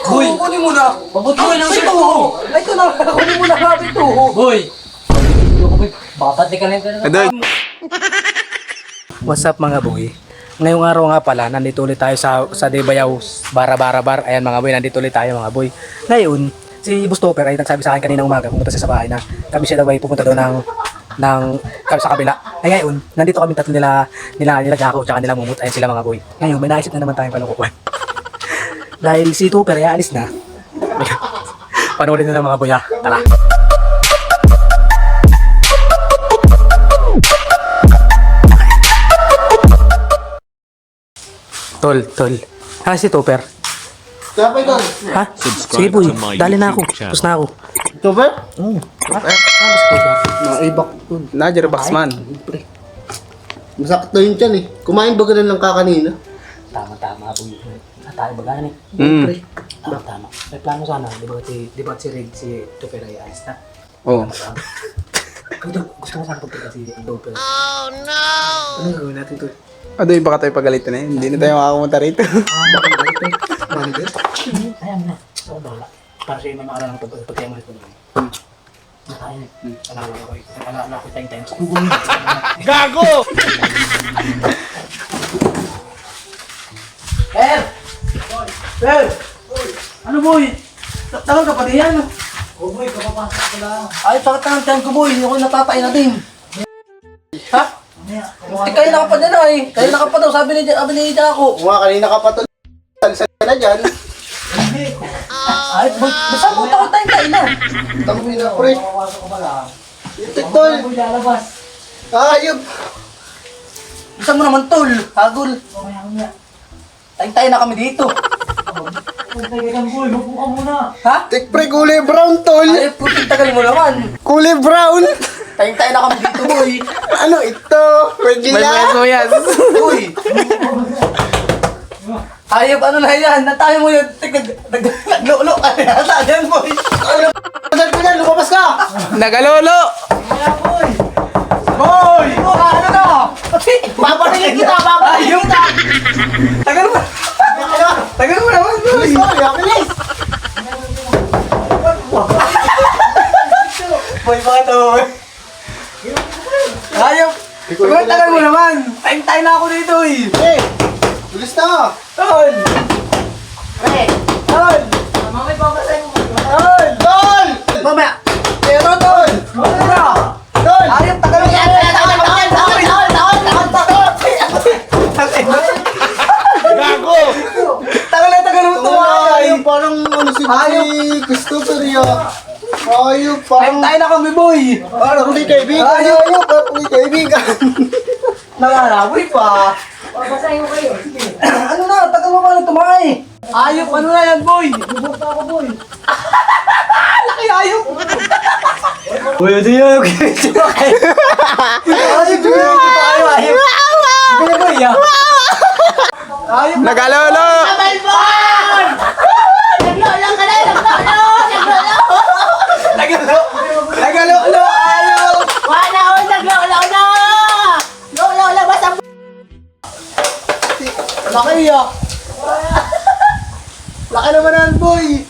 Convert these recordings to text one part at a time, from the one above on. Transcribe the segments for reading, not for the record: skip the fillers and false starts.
Boy, kunin mo na. Mabutuin ang shirt ko. Ay, ito na. Kunin mo na nga ito. Boy. Baka pati ka na ito. What's up mga boy? Ngayong araw nga pala, nandito ulit tayo sa Debayaw Bara-Bara Bar. Ayan mga boy, nandito ulit tayo mga boy. Ngayon, si Bustoper ay nagsabi sa akin kanina umaga, pumunta siya sa bahay na kami siya daw ay pupunta doon sa kabila. Ay ngayon, nandito kami tatlo nila Jaco tsaka nila Mumut. Ayan sila mga boy. Ngayon, may naisip na naman tayong panukukuhan. Dahil si Tupper ay alis na. Panoorin na ng mga boy ha. Tara. Tol. Ha, si Tupper. Kapay doon. Ha? Sige boy, dali na ako. Tapos na ako. Tuber? Oo. Ha? Ano si Tupper? Naibak ko. Najer Baxman. Masakit na yun dyan eh. Kumain ba ganun lang kakanina? Tama boy. Tayo ba gani? Tama. May plano sana. Di ba si Rig, si Tupper ay alis na? Oo. Gusto ko sana pagpagka si Tupper. Oh no! Ano gawin natin to? Adoy, baka tayo pagalitan na yun. Hindi na tayo makakumunta rito. Ayan na. Ako bala. Para siya may maaralang pagkaya mo rito naman. Nakain. Alala ko tayong times. Gago! Per! Ano boy? Tagal ka pa din yan? Oo boy, kapapasok ko lang. Ay, sakit na ang tiyan ko boy. Ako natatay na din. Ha? Kaya na ka pa dyan ay. Kaya na ka pa daw, sabi ni Jaco. Mga kanina ka pa to. Salsa na dyan. Ay, basta mo takot tayong kain na. Tanggapin na pre. Papasok ko pala. Itik tol. Boy, lalabas. Ayop. Basta mo naman tol. Hagol. Tayo na kami dito. Boy, mabuka muna. Ha? Tik pre, kulay brown tol. Ay, puting tagal mo naman. Kulay brown. Tayo na kami dito boy. Ano ito? Regina? May peso yan. Uy! Ayop, ano na yan? Natayo mo yun. Naglulo ka na yata dyan, boy. Saan ko yan? Lumabas ka! Nagalolo! Kaya, boy! Boy! Ano na? Paparilin kita! Paparilin kita! Tagal mo! Tagal mo naman, boy! Sorry, bilis! Boy, bakit ako, boy? Ayop! Boy, tagal mo naman! Tayo na ako dito, eh! Hey! Bilis na! Tol! Pre! Tol! Mamay, papasay mo. Tol! Tol! Mamaya! Pero, tol! Ano na? Tol! Ayop, tagal mo naman! Gago! Tagal mo tumakay! Ayop, parang ano si Christopher ya. Ayop, Tayo parang... na kami, boy! Parang hindi kaibigan. Ayop, parang hindi kaibigan. Nangaraboy pa! Babasahin ko kayo. Sige. Ano na? Tagal mo pa na tumakay! Ayop! Ano na yan, boy? Bubuta ako, boy. Laki ayop! Boy, ano yan? Tumakay! Ayop! Tumakay! Ayop! Sige, boy, ah! Ayop! Nagalolo! Nagalo! Nagalo! Ayop! Laki ah! Laki naman yan, boy!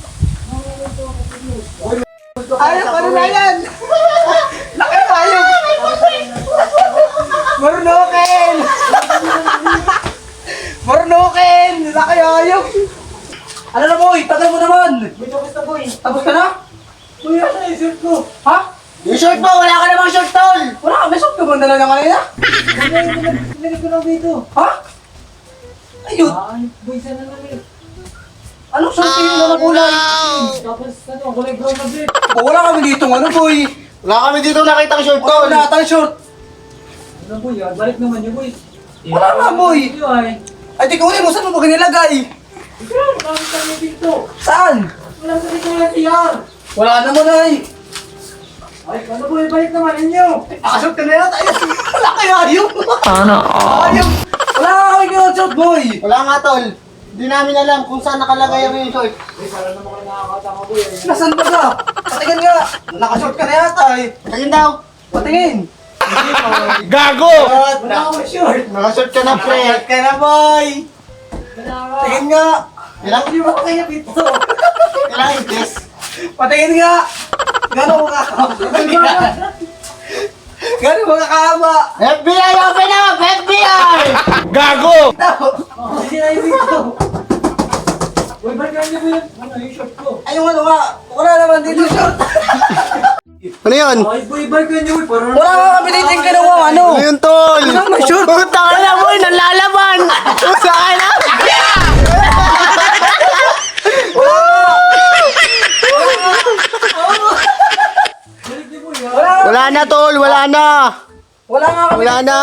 Ayop! Ano na yan? Laki na ayop! Marunukin! Marunukin! Laki ayop! Ano na, boy? Tagal mo naman! Boy, tapos na, boy. Tapos ka na? Boy, ano na yung shirt ko? Ha? Yung short mo, wala ka namang short, tol! Wala ka, may suot ka bang dala ng kanina? Pinagin ko lang dito. Ha? Ayun! Boy, sana lang eh. Anong suot kayo na ng kulay? Tapos, ano, kulay brown na bit. Wala kami dito, ano, boy? Wala kami dito nakita short, Wala tol! kami nakatang short. Ano, boy, balik naman niyo, boy. Wala nga, boy. Ito ay. Ay, di ko mo, saan mo ba nilagay? Ikaw, bakit kami dito? Saan? Wala sa dito yung TR. Wala naman ay. Ay, ano, boy, balik naman ninyo. Nakasuot ka na yata. Wala kayo, ayun. Ayun. Wala ka kayo kinasuot, boy. Wala nga, tol! Hindi namin alam kung saan nakalagay ang yung short. Boy, para naman kayo nakakatama, boy. Nasaan ba ka? Patingin nga. Nakasuot ka na yata eh. Tingin daw! Patingin. Gago! Wala akong short. Nakashort ka na, pre! Nakasuot ka na, boy. Wala ka. Tingin nga. Hindi mo kaya dito. Ilang inches? Patingin nga! Gano'n mo kakaba? Gano'n mo kakaba? FBI, open up! FBI! Gago! Hindi na yung dito. Uy, balik niyo po yun. Ano yung short ko? Ay, yung ano nga, wala naman dito short. Ano yun? Ay, boy, balik niyo po. Parang Wala nga kami dito yung ginawa, ano? Ano yun, tol? Ano may shoot? Puta ka na, boy! Nalalaban! Puta ka na! balik niyo po yan. Wala na, tol! Wala na! Wala nga kami Wala na!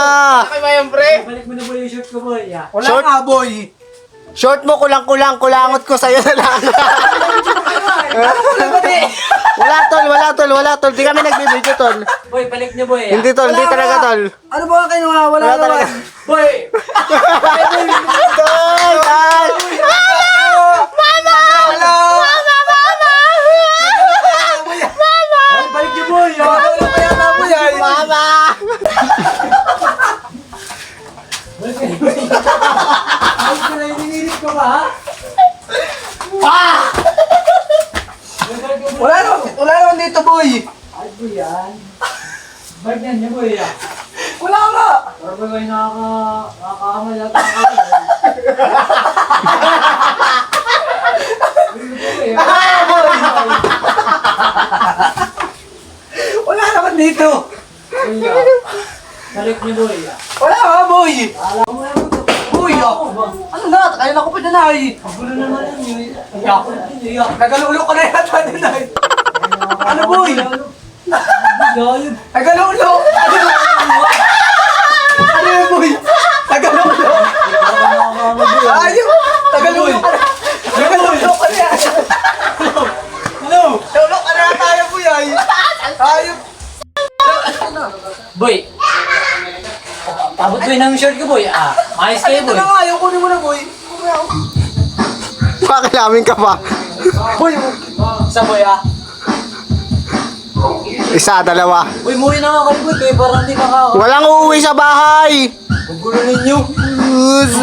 Balik mo na po yung short ko, boy. Yeah. Wala Short? nga, boy. Short mo, kulang-kulang. Kulangot ko sa'yo na lang. Wala, tol! Wala, tol! Wala, tol! Di kami nagbibideo, tol. Boy, balik niyo, boy. Yeah. Hindi, tol. Hindi Wala talaga, nga. tol. Ano ba ang kinuha? Wala Wala naman. talaga. Boy! Tol! Tol! Ay, balik niyo, boy. Yeah. Wala kaya na mo yan. Mama! Balik niyo, boy. Balik ko na yung ninirit ko ba, ha? Boy, balik niyo, boy. Wala naman dito, boy. Ay, boy, yan. Balik niyo, boy. Yeah. Wala nga. Para ba kayo nakakahamal yata ako? Wala naman dito. Balik niyo, boy. Wala nga, boy. Alam mo yan, boy. Boy, ano na? Kaya na ko pa dyan, ay. Ang gulo naman yun. Iyak. Iyak. Nagalulo ka na yata din, ay. Ano, boy? Gayod. Nagalulo. Ano yun, boy? Nagalulo. Ayun. Nagalulo ka na. Nagalulo ka na. Hello. Nagalulo ka na tayo, boy, ay. Ayun. Boy. Abot ko yun ang short ko, boy. Ah, ayos kayo, Ito boy. na nga, yung kunin mo na, boy. Pakilamin ka pa. Boy, Isa, boy, ah. Isa, dalawa. Boy, muwi na nga kayo, boy. Kaya parang di nakaka... Walang uuwi sa bahay! Ang gulo ninyo. Gulo